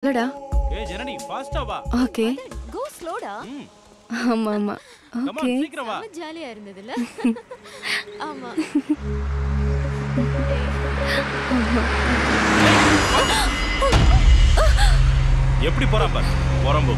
இல்லடா. ஏய் ஜனனி ஃபாஸ்டா வா. ஓகே. கோ ஸ்லோடா. ஆமா ஆமா. ஓகே. சீக்கிரம் வா. ரொம்ப ஜாலியா இருந்ததுல. ஆமா. எப்படி போறான் பாரு. போறம்போ.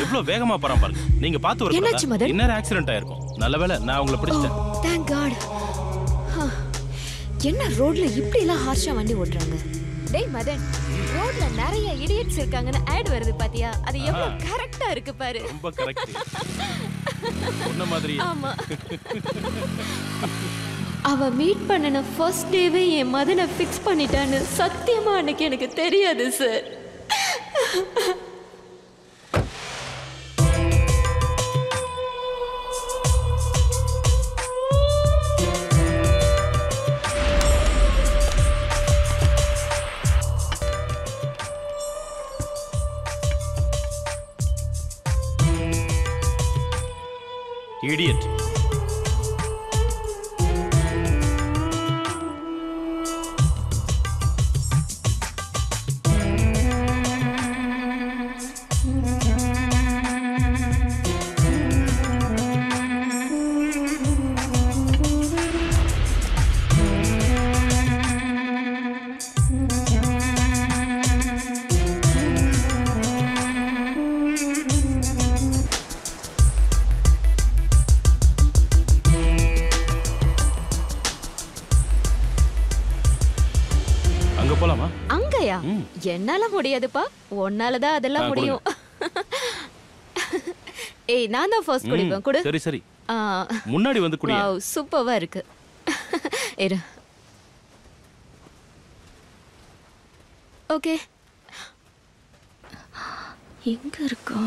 எவ்வளவு வேகமா போறான் பாருங்க. நீங்க பாத்து வரணும். என்னாச்சு மதன்? இன்னொரு ஆக்சிடென்ட் ஆயிருக்கும். நல்லவேளை நான் உங்களை பிடிச்சிட்டேன். Thank God. என்ன ரோட்ல இப்படி எல்லாம் ஹார்ஷா வண்டி ஓட்டுறாங்க? டேய் மதன், ரோட்ல நிறைய இடியட்ஸ் இருக்காங்கன்னு ஆட் வருது பாத்தியா? அது எவ்வளவு கரெக்ட்டா இருக்கு பாரு. ரொம்ப கரெக்ட். சொன்ன மாதிரி. ஆமா. அவ மீட் பண்ணன ஃபர்ஸ்ட் டேவே என் மதனை ஃபிக்ஸ் பண்ணிட்டான்னு சத்தியமா அன்னைக்கு எனக்கு தெரியாது சார். Idiot. போலாமா? அங்கயா? என்னால முடியாதுப்பா. உன்னால தான் அதெல்லாம் முடியும். ஏய் நான் தான் ஃபர்ஸ்ட் குடிப்பேன். குடு. சரி சரி. முன்னாடி வந்து குடி. வாவ் சூப்பரா இருக்கு. இரு. ஓகே. எங்க இருக்கா?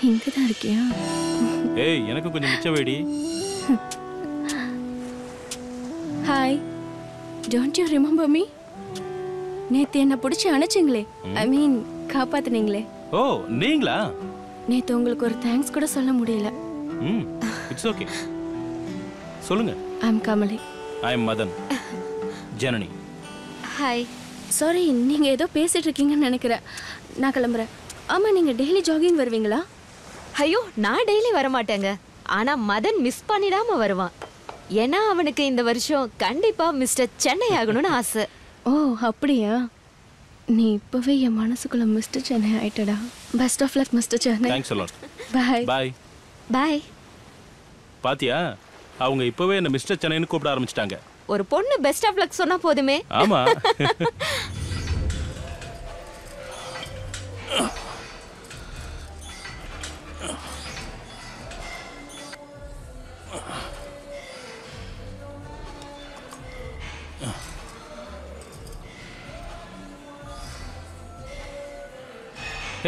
இங்க தான் இருக்கியா? ஏய் எனக்கு கொஞ்சம் மிச்சம் வேடி. Hi. Don't you remember me? நேத்து என்ன பிடிச்சி அணைச்சிங்களே, ஐ மீன் காப்பாத்துனீங்களே. ஓ நீங்களா? நேத்து உங்களுக்கு ஒரு தேங்க்ஸ் கூட சொல்ல முடியல. It's okay. சொல்லுங்க. ஐ அம் கமலி. ஐ அம் மதன். ஜனனி. ஹாய். சாரி, நீங்க ஏதோ பேசிட்டு இருக்கீங்கன்னு நினைக்கிறேன். நான் கிளம்புறேன். ஆமா, நீங்க டெய்லி ஜாகிங் வருவீங்களா? ஐயோ நான் டெய்லி வர மாட்டேங்க. ஆனா மதன் மிஸ் பண்ணிடாம வருவான். ஏன்னா அவனுக்கு இந்த வருஷம் கண்டிப்பா மிஸ்டர் சென்னை ஆகணும்னு ஆசை. ஓ அப்படியா? நீ இப்பவே என் மனசுக்குள்ள மிஸ்டர் சென்னை ஆயிட்டடா. Best of luck mister Chennai. Thanks a lot. Bye bye. Bye. பாத்தியா, அவங்க இப்பவே என்ன மிஸ்டர் சென்னைன்னு கூப்பிட ஆரம்பிச்சிட்டாங்க. ஒரு பொண்ணு பெஸ்ட் ஆஃப் லக் சொன்னா போதுமே. ஆமா.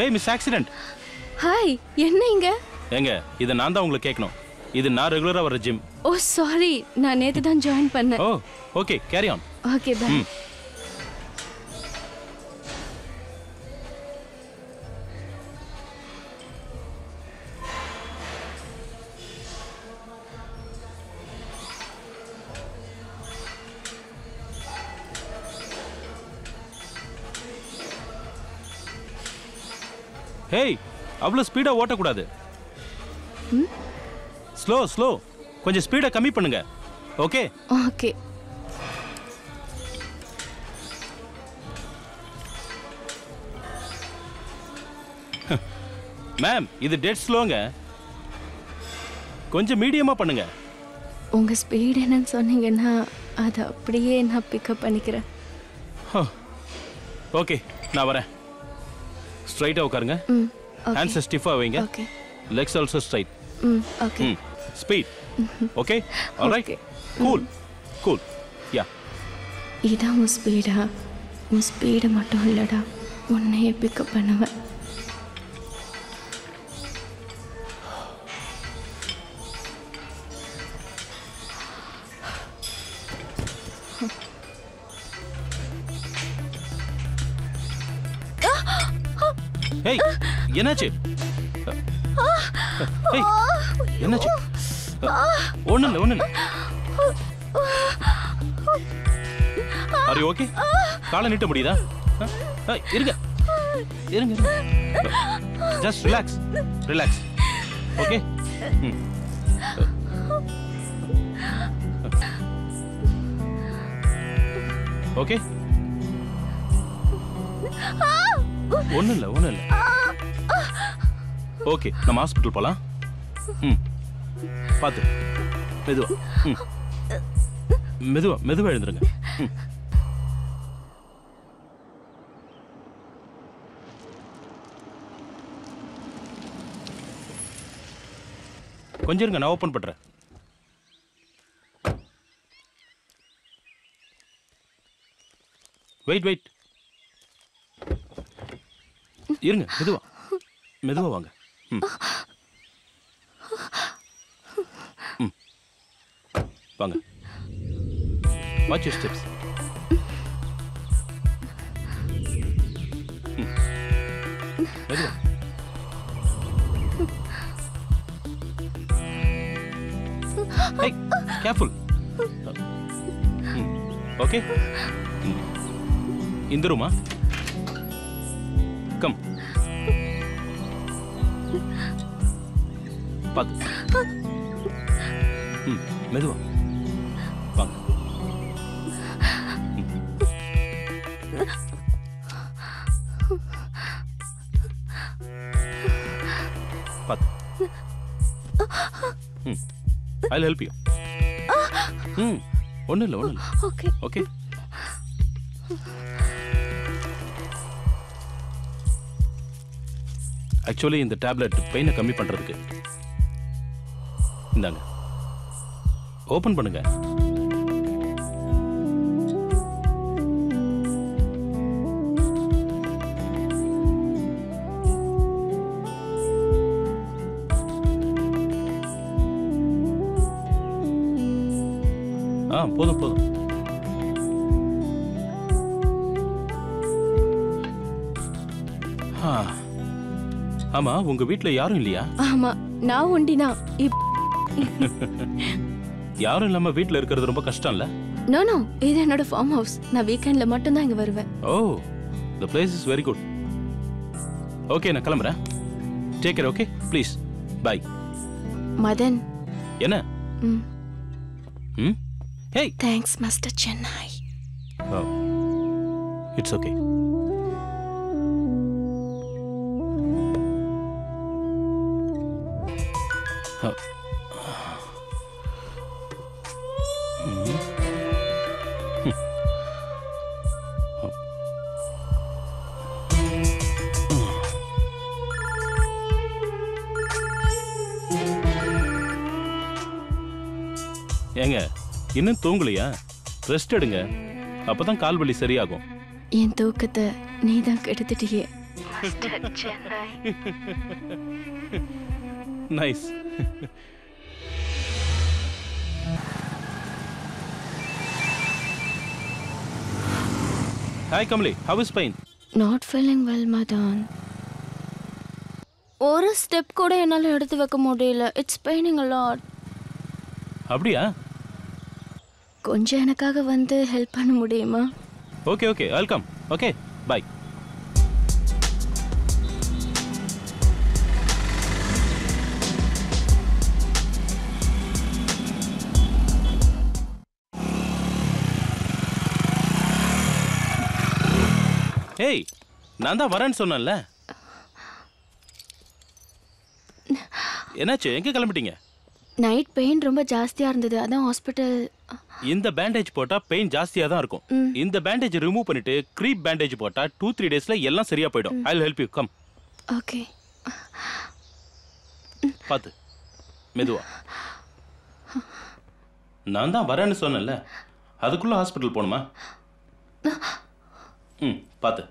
ஏய் மிஸ் ஆக்சிடென்ட். ஹாய், என்ன இங்க? ஏங்க இத நான் தான் உங்களுக்கு கேட்கணும். இது நான் ரெகுலரா வர ஜிம். ஓ சாரி, நான் நேத்து தான் ஜாயின் பண்ணேன். Oh okay, carry on. Okay bye. Hey, அவ்வளவு ஸ்பீடா ஓட்டக்கூடாது. Slow slow. கொஞ்சம் ஸ்பீடை கம்மி பண்ணுங்க. Okay okay. மேம் இது டெட் ஸ்லோங்க. கொஞ்சம் மீடியமா பண்ணுங்க. உங்க ஸ்பீட் என்னன்னு சொன்னீங்கன்னா அதை அப்படியே நான் பிக்கப் பண்ணிக்கிறேன். ஓகே நான் வரேன். ஸ்ட்ரைட்டா உட்காருங்க. ஹேண்ட்ஸ் ஸ்டிஃபா வைங்க. Okay. Legs also straight. Okay. Speed. Okay alright. Cool cool. Yeah. இதான் உன் ஸ்பீடா? உன் ஸ்பீடு மட்டும் இல்லடா, உன்னையே பிக்கப் பண்ணுவேன். ஏய் என்னாச்சு? ஏய் என்னாச்சு? ஒண்ணும் இல்ல. Are you okay? காலை நீட்ட முடியுதா? இருங்க. Just relax. ஓகே? ஓகே? ஒண்ணும் இல்ல. ஓகே, நம்ம ஹாஸ்பிட்டல் போலாம். பாத்து மெதுவா எழுந்துருங்க. கொஞ்சம் இருங்க, நான் ஓபன் பண்றேன். வெயிட் இருங்க. மெதுவா வாங்க. வாங்க. Watch your steps. மெதுவா. Hey, careful. Okay? இந்த ரூமா? கம். பாத்து. மெதுவா. வாங்க. பாத்து. I'll help you. ஒண்ணும் இல்ல. Okay. ஆக்சுவலி இந்த டேப்லெட் பெயினை கம்மி பண்றதுக்கு. இந்தாங்க. ஓபன் பண்ணுங்க. போதும். ஆமா, உங்க வீட்ல யாரும் இல்லையா? ஆமா, நான் ஒண்டினா. யாரும் இல்லாம வீட்ல இருக்கிறது ரொம்ப கஷ்டம் இல்ல? நோ, இது என்னோட ஃபார்ம் ஹவுஸ். நான் வீக்கெண்ட்ல மட்டும் தான் இங்க வருவேன். Oh, the place is very good. Okay, நான் கிளம்புறேன். Take care. Okay, please. Bye. Madan. என்ன? Hey. Thanks, Mr. Chennai. Oh, it's okay. ஏங்க, இன்னும் தூங்கலையா? ரெஸ்ட் எடுங்க, அப்பதான் கால் வலி சரியாகும். என் தூக்கத்தை நீதான் கெடுத்துட்டியே. Nice. Hi Kamali, how is pain? Not feeling well, Madan. ஒரு ஸ்டெப் கூட என்னால எடுத்து வைக்க முடியல. It's paining a lot. அப்படியா? கொஞ்சம் எனக்காக வந்து ஹெல்ப் பண்ண முடியுமா? Okay, I'll come. Okay, bye. ஏய், நான் தான் வரேன்னு சொன்னேன்ல. என்னாச்சு? எங்க கிளம்பிட்டீங்க? நைட் பெயின் ரொம்ப ஜாஸ்தியா இருந்தது, அதான் ஹாஸ்பிடல். இந்த பேண்டேஜ் போட்டா பெயின் ஜாஸ்தியா தான் இருக்கும். இந்த பேண்டேஜ் ரிமூவ் பண்ணிட்டு க்ரீப் பேண்டேஜ் போட்டா 2-3 டேஸ்ல எல்லாம் சரியா போய்டும். I'll help you. Come. Okay. பாத்து மெதுவா. நான் தான் வரேன்னு சொன்னேன்ல, அதுக்குள்ள ஹாஸ்பிடல் போணுமா? பாத்து.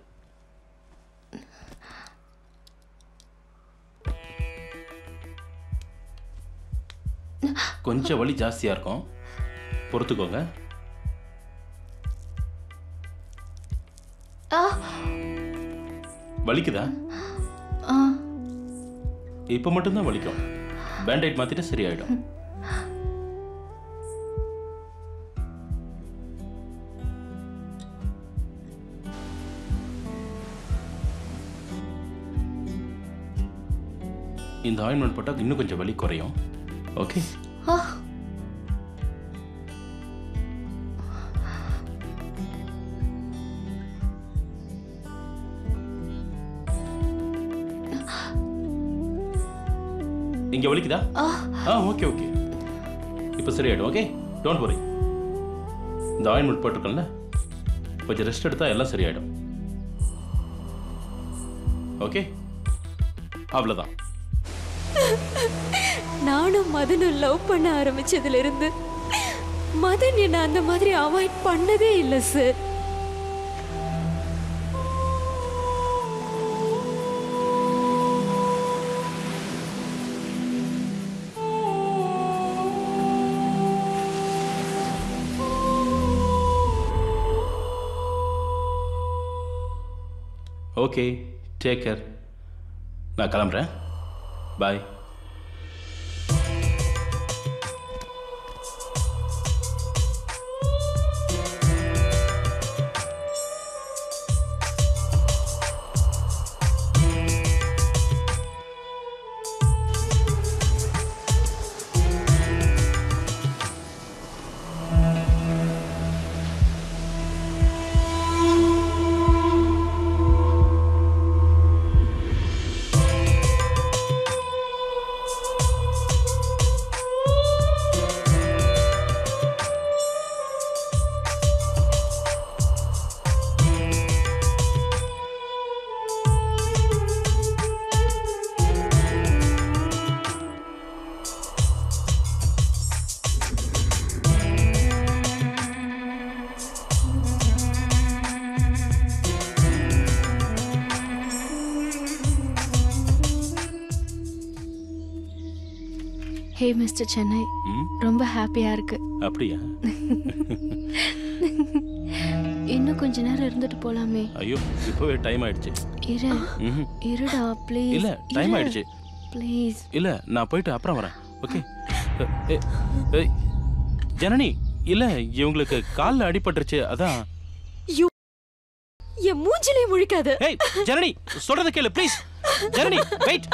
கொஞ்சம் வலி ஜாஸ்தியா இருக்கும், பொறுத்துக்கோங்க. வலிக்குதா? இப்போ மட்டும்தான் வலிக்கும். பேண்டேட் மாத்திட்டு சரியாயிடும். இந்த ஆயின்மெண்ட் போட்டா இன்னும் கொஞ்சம் வலி குறையும். ஓகே? இங்க வலிக்குதா? Okay okay. இப்போ சரியாயிடும். Okay, don't worry. இந்த ஆயின்மெண்ட் போட்டிருக்கேன்ல, கொஞ்சம் ரெஸ்ட் எடுத்தா எல்லாம் சரியாயிடும். ஓகே, அவ்வளவுதான். நானும் மதனும் லவ் பண்ண ஆரம்பிச்சதுல இருந்து மதன் என்ன அந்த மாதிரி அவாய்ட் பண்ணதே இல்லை சார். Okay, take care. நான் கிளம்புறேன். பாய். ஹே மிஸ்டர் சென்னை, ரொம்ப ஹாப்பியா இருக்கு. அப்படியா? இன்னும் கொஞ்ச நேரம் இருந்துட்டு போலாமே. ஐயோ, இப்பவே டைம் ஆயிடுச்சு. இருடா ப்ளீஸ். இல்ல, டைம் ஆயிடுச்சு. ப்ளீஸ். இல்ல, நான் போயிட்டு அப்புறம் வரேன். ஓகே? ஜனனி, இல்ல இவங்களுக்கு கால்ல அடிபட்டுருச்சு, அதான். என் மூஞ்சிலே முழிக்காத. ஏய் ஜனனி, சொல்றத கேளு ப்ளீஸ். ஜனனி, வெயிட்.